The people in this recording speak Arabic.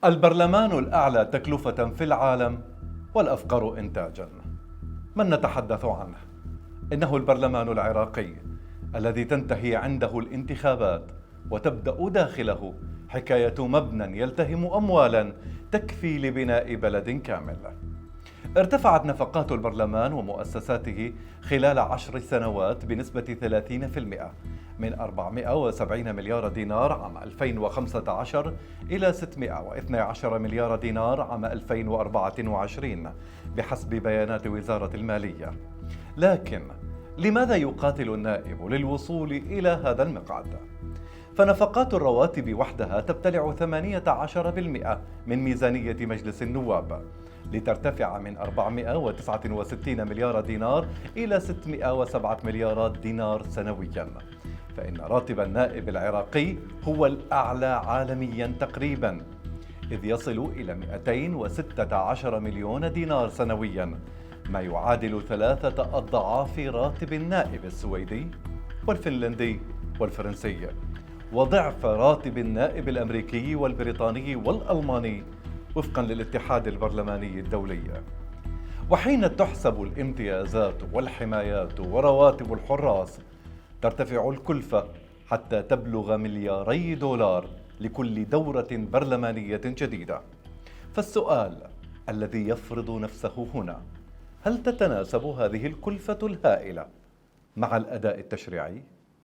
البرلمان الأعلى تكلفة في العالم والأفقر إنتاجا. من نتحدث عنه؟ إنه البرلمان العراقي الذي تنتهي عنده الانتخابات وتبدأ داخله حكاية مبنى يلتهم أموالا تكفي لبناء بلد كامل. ارتفعت نفقات البرلمان ومؤسساته خلال 10 سنوات بنسبة 30% من 470 مليار دينار عام 2015 إلى 612 مليار دينار عام 2024 بحسب بيانات وزارة المالية. لكن لماذا يقاتل النائب للوصول إلى هذا المقعد؟ فنفقات الرواتب وحدها تبتلع 18% من ميزانية مجلس النواب، لترتفع من 469 مليار دينار إلى 607 مليارات دينار سنوياً. فإن راتب النائب العراقي هو الأعلى عالمياً تقريباً، إذ يصل إلى 216 مليون دينار سنوياً، ما يعادل 3 أضعاف راتب النائب السويدي والفنلندي والفرنسي، وضعف راتب النائب الأمريكي والبريطاني والألماني وفقا للاتحاد البرلماني الدولي. وحين تحسب الامتيازات والحمايات ورواتب الحراس، ترتفع الكلفة حتى تبلغ ملياري دولار لكل دورة برلمانية جديدة. فالسؤال الذي يفرض نفسه هنا: هل تتناسب هذه الكلفة الهائلة مع الأداء التشريعي؟